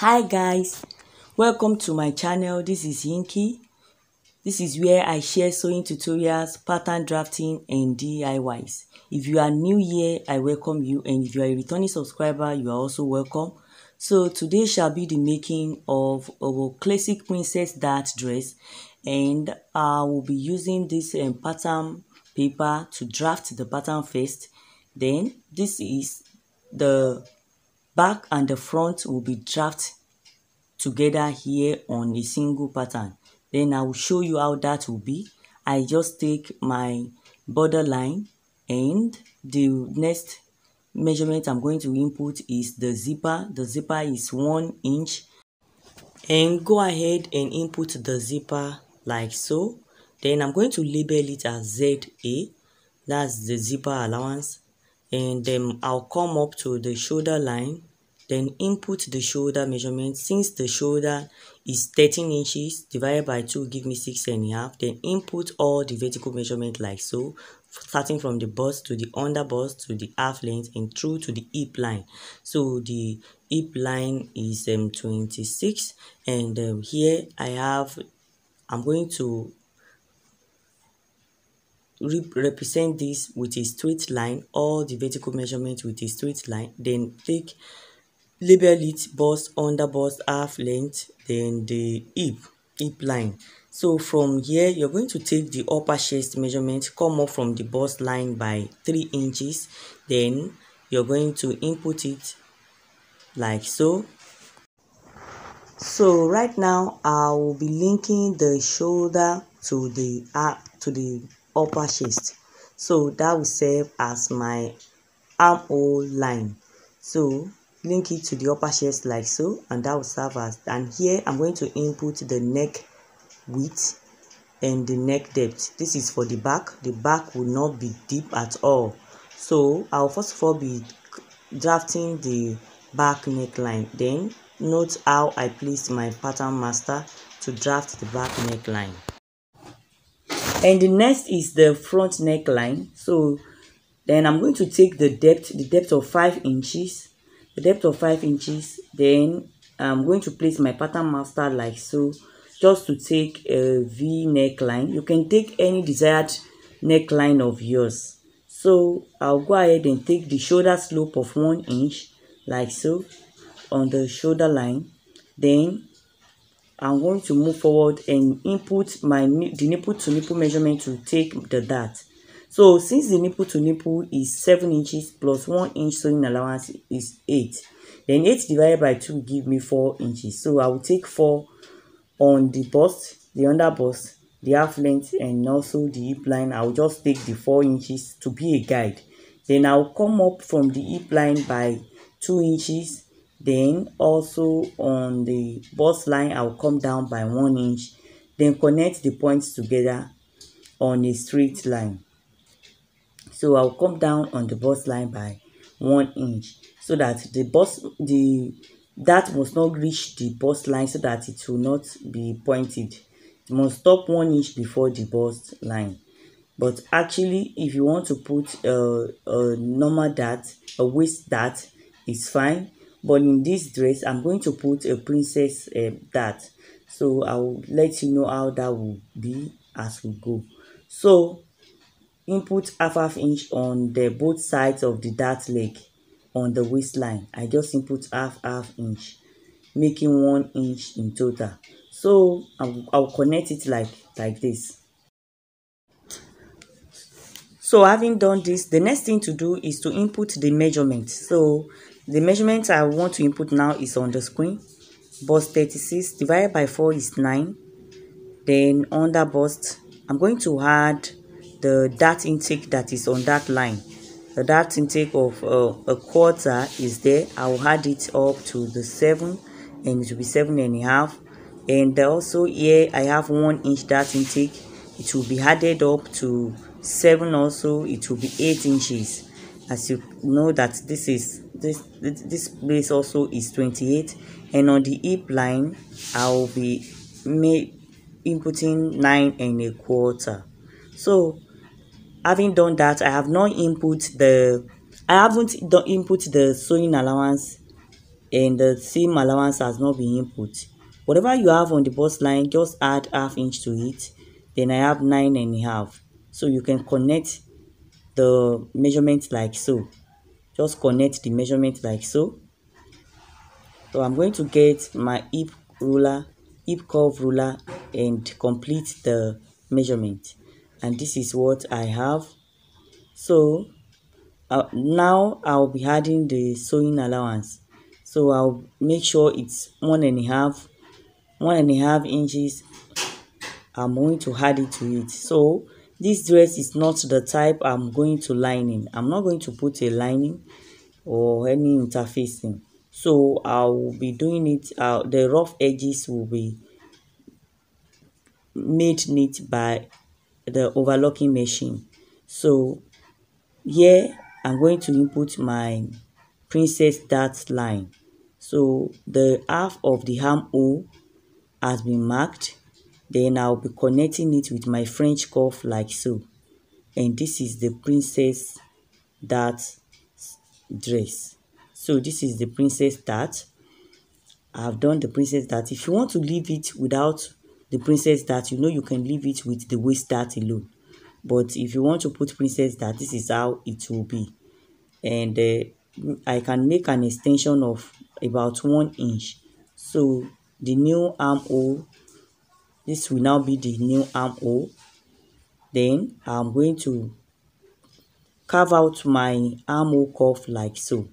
Hi guys, welcome to my channel. This is Yinky. This is where I share sewing tutorials, pattern drafting and DIYs. If you are new here, I welcome you, and if you are a returning subscriber, you are also welcome. So today shall be the making of our classic princess dart dress, and I will be using this pattern paper to draft the pattern first. Then this is the back and the front will be drafted together here on a single pattern. Then I will show you how that will be. I just take my borderline, and the next measurement I'm going to input is the zipper. The zipper is 1 inch, and go ahead and input the zipper like so. Then I'm going to label it as ZA. That's the zipper allowance. And then I'll come up to the shoulder line, then input the shoulder measurement. Since the shoulder is 13 inches divided by 2 give me 6.5, then input all the vertical measurement like so, starting from the bust to the under bust to the half length and through to the hip line. So the hip line is 26, and here I'm going to represent this with a straight line, all the vertical measurement with a straight line. Then label it bust, under bust, half length, then the hip line. So from here you're going to take the upper chest measurement, come up from the bust line by 3 inches, then you're going to input it like so. So right now I will be linking the shoulder to the upper chest, so that will serve as my armhole line. So link it to the upper chest like so, and that will serve as, and here I'm going to input the neck width and the neck depth. This is for the back. The back will not be deep at all, so I'll first of all be drafting the back neckline. Then note how I placed my pattern master to draft the back neckline. And the next is the front neckline. So then I'm going to take the depth of 5 inches, then I'm going to place my pattern master like so, just to take a V neckline. You can take any desired neckline of yours. So I'll go ahead and take the shoulder slope of 1 inch like so on the shoulder line. Then I'm going to move forward and input the nipple to nipple measurement to take the dart. So since the nipple to nipple is 7 inches plus 1 inch sewing allowance is 8, then 8 divided by 2 give me 4 inches. So I will take 4 on the bust, the under bust, the half length, and also the hip line. I will just take the 4 inches to be a guide. Then I'll come up from the hip line by 2 inches. Then also on the bust line I'll come down by 1 inch. Then connect the points together on a straight line. So I'll come down on the bust line by 1 inch, so that that must not reach the bust line, so that it will not be pointed. It must stop 1 inch before the bust line. But actually, if you want to put a normal dart, a waist dart, is fine. But in this dress, I'm going to put a princess dart. So I will let you know how that will be as we go. So input half inch on the both sides of the dart leg on the waistline. I just input half inch, making 1 inch in total. So I'll connect it like this. So having done this, the next thing to do is to input the measurement. So the measurement I want to input now is on the screen. Bust 36 divided by 4 is 9. Then under bust, I'm going to add the dart intake that is on that line. The dart intake of a quarter is there. I will add it up to the 7, and it will be 7.5. And also here I have 1 inch dart intake. It will be added up to 7. Also it will be 8 inches. As you know that this place also is 28. And on the hip line I will be inputting 9.25. So having done that, I haven't input the sewing allowance and the seam allowance has not been input. Whatever you have on the bust line, just add ½ inch to it. Then I have 9.5. So you can connect the measurement like so. Just connect the measurement like so. So I'm going to get my hip curve ruler and complete the measurement. And this is what I have. So now I'll be adding the sewing allowance. So I'll make sure it's 1.5 inches. I'm going to add it to it. So this dress is not the type I'm going to line in. I'm not going to put a lining or any interfacing. So I'll be doing it, the rough edges will be made neat by the overlocking machine. So here I'm going to input my princess dart line. So the half of the armhole has been marked. Then I'll be connecting it with my French cuff like so. And this is the princess dart dress. So this is the princess dart. I've done the princess dart. If you want to leave it without the princess dart, you can leave it with the waist dart alone. But if you want to put princess dart, this is how it will be. And I can make an extension of about 1 inch. So the new armhole, this will now be the new armhole. Then I'm going to carve out my armhole cuff like so.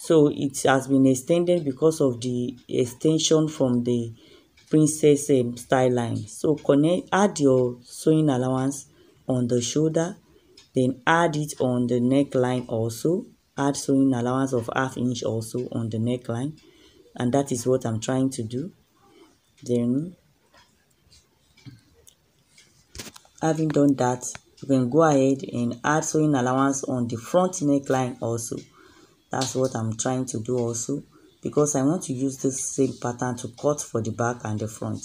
So it has been extended because of the extension from the princess Styleline. So add your sewing allowance on the shoulder, then add it on the neckline also. Add sewing allowance of ½ inch also on the neckline, and that is what I'm trying to do. Then having done that, you can go ahead and add sewing allowance on the front neckline also. That's what I'm trying to do also, because I want to use this same pattern to cut for the back and the front.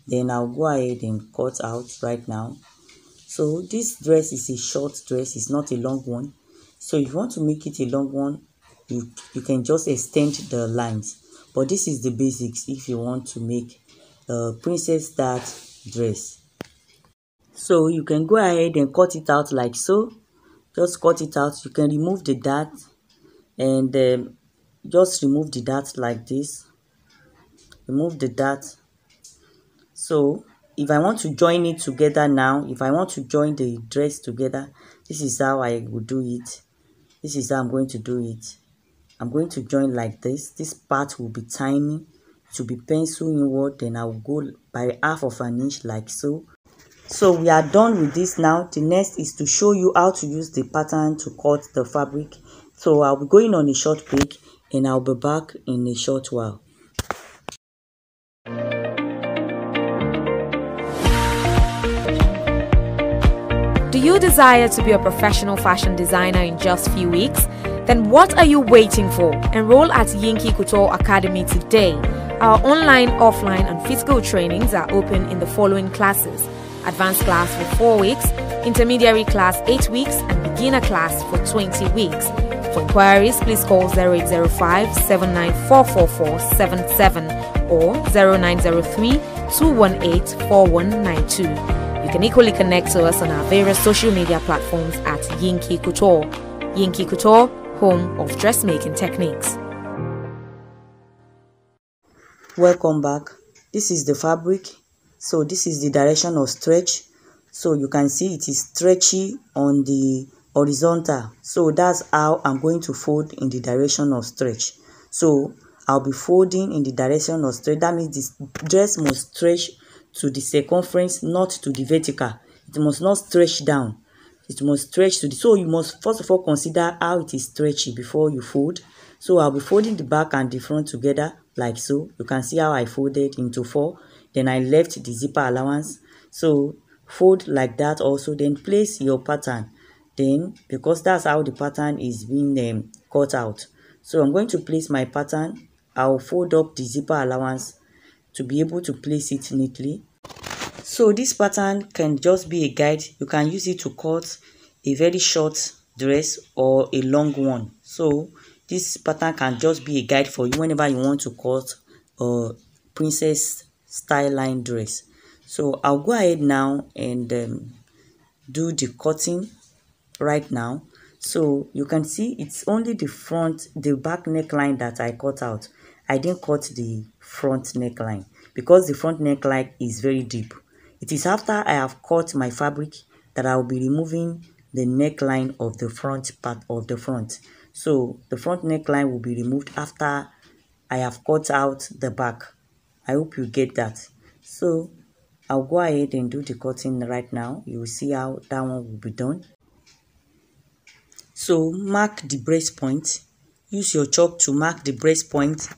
Then I'll go ahead and cut out right now. So this dress is a short dress, it's not a long one. So if you want to make it a long one, you can just extend the lines. But this is the basics if you want to make a princess dart dress. So you can go ahead and cut it out like so. Just cut it out. You can remove the dart and just remove the dart like this. Remove the dart. So if I want to join it together now, if I want to join the dress together, this is how I would do it. This is how I'm going to do it. I'm going to join like this. This part will be tiny, to be pencil inward. Then I'll go by ½ inch like so. So we are done with this now. The next is to show you how to use the pattern to cut the fabric. So I'll be going on a short break and I'll be back in a short while. Do you desire to be a professional fashion designer in just few weeks? Then what are you waiting for? Enroll at Yankee Couture Academy today. Our online, offline and physical trainings are open in the following classes: advanced class for 4 weeks, intermediary class 8 weeks and beginner class for 20 weeks. For inquiries, please call 0805 7944477 or 0903 218 4192. You can equally connect to us on our various social media platforms at Yankee Couture. Yankee Couture, home of dressmaking techniques. Welcome back. This is the fabric. So this is the direction of stretch. So you can see it is stretchy on the horizontal. So that's how I'm going to fold in the direction of stretch. So I'll be folding in the direction of stretch. That means this dress must stretch to the circumference, not to the vertical. It must not stretch down. It must stretch to the, so you must first of all consider how it is stretchy before you fold. So I'll be folding the back and the front together like so. You can see how I folded into 4. Then I left the zipper allowance. So fold like that also. Then place your pattern. Then because that's how the pattern is being cut out. So I'm going to place my pattern. I'll fold up the zipper allowance to be able to place it neatly. So this pattern can just be a guide. You can use it to cut a very short dress or a long one. So This pattern can just be a guide for you whenever you want to cut a princess style line dress. So I'll go ahead now and do the cutting right now. So you can see it's only the back neckline that I cut out. I didn't cut the front neckline because the front neckline is very deep. It is after I have cut my fabric that I'll be removing the neckline of the front part of the front. So the front neckline will be removed after I have cut out the back. I hope you get that. So I'll go ahead and do the cutting right now. You will see how that one will be done. So mark the breast point. Use your chalk to mark the breast point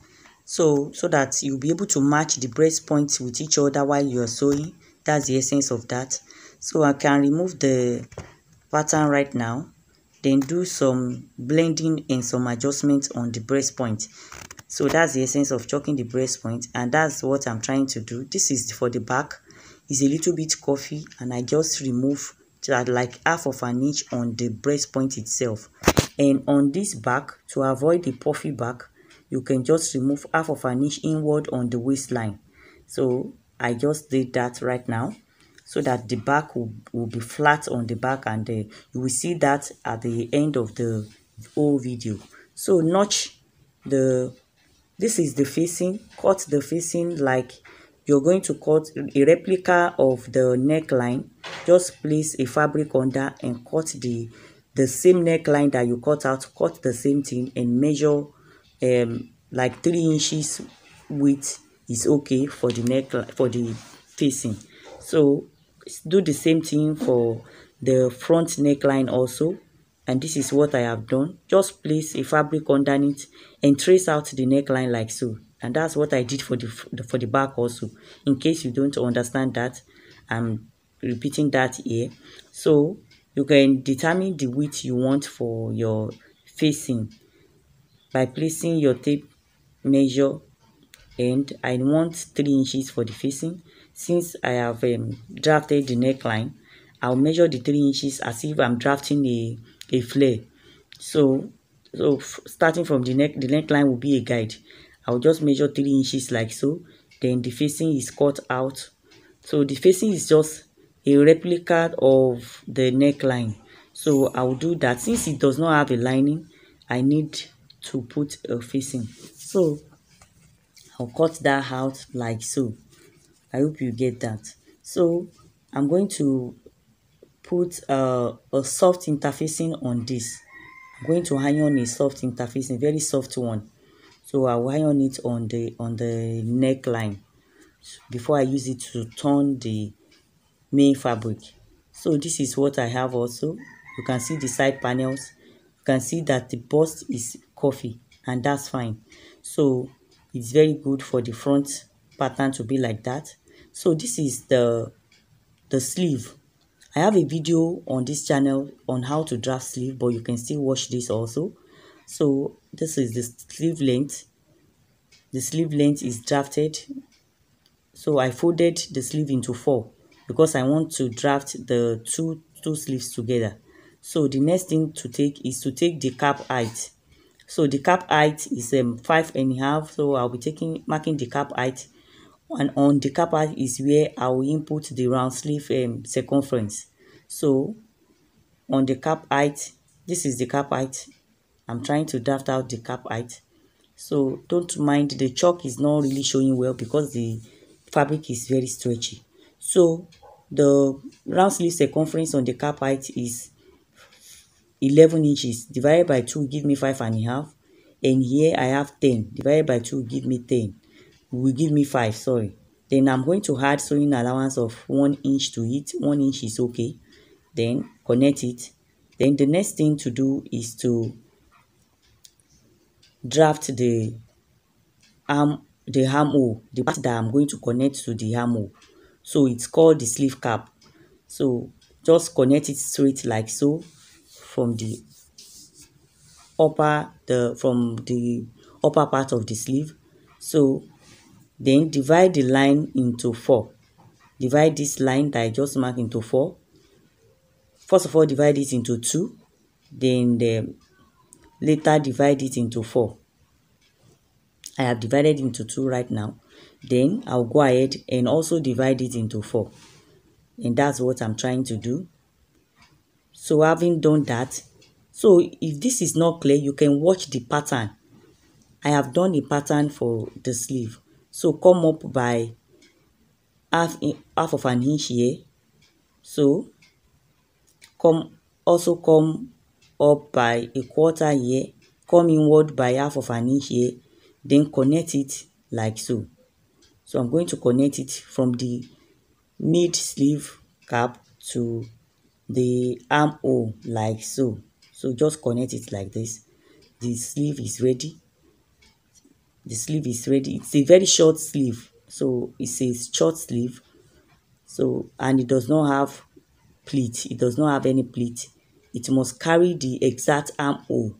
so that you'll be able to match the breast points with each other while you're sewing. That's the essence of that. So I can remove the pattern right now, then do some blending and some adjustments on the breast point. So that's the essence of chalking the breast point, and that's what I'm trying to do. This is for the back. It's a little bit coffee, and I just remove like half of an inch on the breast point itself. And on this back, to avoid the puffy back, you can just remove half of an inch inward on the waistline. So I just did that right now so that the back will be flat on the back, and you will see that at the end of the whole video. So notch this is the facing. Cut the facing like you're going to cut a replica of the neckline. Just place a fabric under and cut the same neckline that you cut out. Cut the same thing and measure like 3 inches width is okay for the neckline, for the facing. So do the same thing for the front neckline also. And this is what I have done. Just place a fabric underneath and trace out the neckline like so. And that's what I did for the back also. In case you don't understand that, I'm repeating that here. So you can determine the width you want for your facing by placing your tape measure, and I want 3 inches for the facing. Since I have drafted the neckline, I'll measure the 3 inches as if I'm drafting a flare. So starting from the neckline will be a guide. I'll just measure 3 inches like so. Then the facing is cut out. So the facing is just a replica of the neckline. So I'll do that. Since it does not have a lining, I need to put a facing. So I'll cut that out like so. I hope you get that. So I'm going to put a soft interfacing on this. I'm going to iron a soft interfacing, very soft one. So I'll iron it on the neckline before I use it to turn the main fabric. So this is what I have also. You can see the side panels. You can see that the bust is coffee, and that's fine. So it's very good for the front pattern to be like that. So this is the sleeve. I have a video on this channel on how to draft sleeve, but you can still watch this also. So this is the sleeve length. The sleeve length is drafted. So I folded the sleeve into 4 because I want to draft the two sleeves together. So the next thing to take is to take the cap height. So the cap height is 5.5. So I'll be marking the cap height, and on the cap height is where I will input the round sleeve circumference. So on the cap height, this is the cap height. I'm trying to draft out the cap height. So don't mind, the chalk is not really showing well because the fabric is very stretchy. So the round sleeve circumference on the cap height is 11 inches. Divided by 2 give me 5.5. And here I have 10. Divided by 2 give me 10. Will give me 5, sorry. Then I'm going to add sewing allowance of 1 inch to it. 1 inch is okay. Then connect it. Then the next thing to do is to draft the armhole, the part that I'm going to connect to the armhole. So it's called the sleeve cap. So just connect it straight like so from the upper part of the sleeve. So then divide the line into 4. Divide this line that I just marked into 4. First of all, divide it into 2. Then later divide it into 4. I have divided into 2 right now. Then I'll go ahead and also divide it into 4. And that's what I'm trying to do. So having done that, so if this is not clear, you can watch the pattern. I have done a pattern for the sleeve. So come up by half of an inch here. So come up by a quarter here. Come inward by half of an inch here. Then connect it like so. So I'm going to connect it from the mid sleeve cap to the armhole like so. So just connect it like this. The sleeve is ready. The sleeve is ready. It's a very short sleeve. So it's a short sleeve. So, and it does not have pleat. It does not have any pleat. It must carry the exact armhole.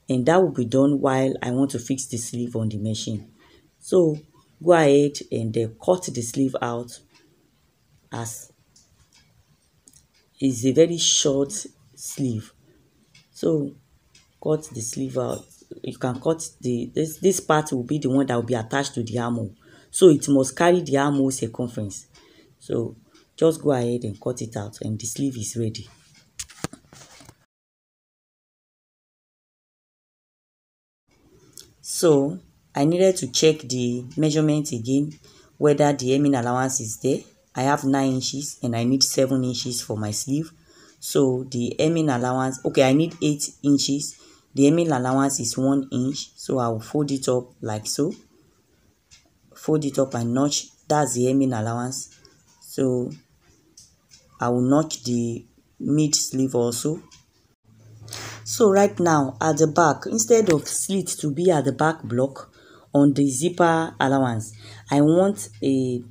And that will be done while I want to fix the sleeve on the machine. So go ahead and cut the sleeve out, as it's a very short sleeve. So cut the sleeve out. You can cut this part will be the one that will be attached to the armhole. So it must carry the armhole circumference. So just go ahead and cut it out and the sleeve is ready. So I needed to check the measurement again, whether the hemming allowance is there. I have 9 inches and I need 7 inches for my sleeve. So the hemming allowance, okay, I need 8 inches. The hemming allowance is 1 inch. So I will fold it up like so. Fold it up and notch. That's the hemming allowance. So I will notch the mid sleeve also. So right now at the back, instead of slit to be at the back block on the zipper allowance, I want an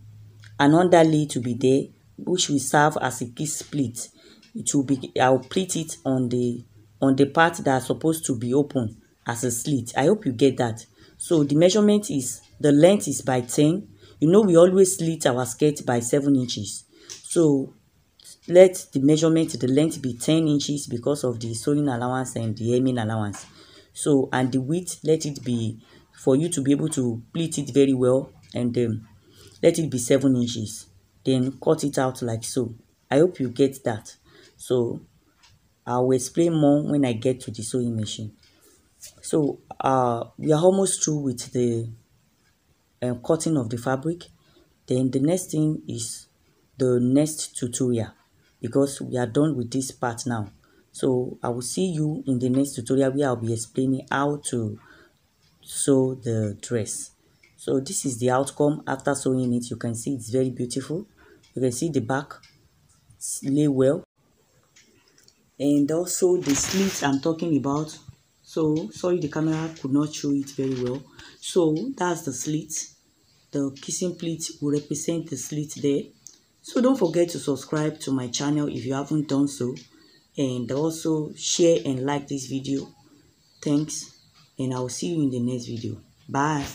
underlay to be there, which will serve as a key split. It will be, I'll pleat it on the part that's supposed to be open as a slit. I hope you get that. So the measurement is, the length is by 10. You know we always slit our skirt by 7 inches. So let the measurement, the length be 10 inches because of the sewing allowance and the hemming allowance. So, and the width, let it be, for you to be able to pleat it very well, and let it be 7 inches. Then cut it out like so. I hope you get that. So I'll explain more when I get to the sewing machine. So we are almost through with the cutting of the fabric. Then the next thing is the next tutorial, because we are done with this part now. So I will see you in the next tutorial where I'll be explaining how to sew the dress. So this is the outcome after sewing it. You can see it's very beautiful. You can see the back lay well, and also the slits I'm talking about. So sorry, the camera could not show it very well. So that's the slit. The kissing pleat will represent the slit there. So don't forget to subscribe to my channel if you haven't done so, and also share and like this video. Thanks, and I will see you in the next video. Bye.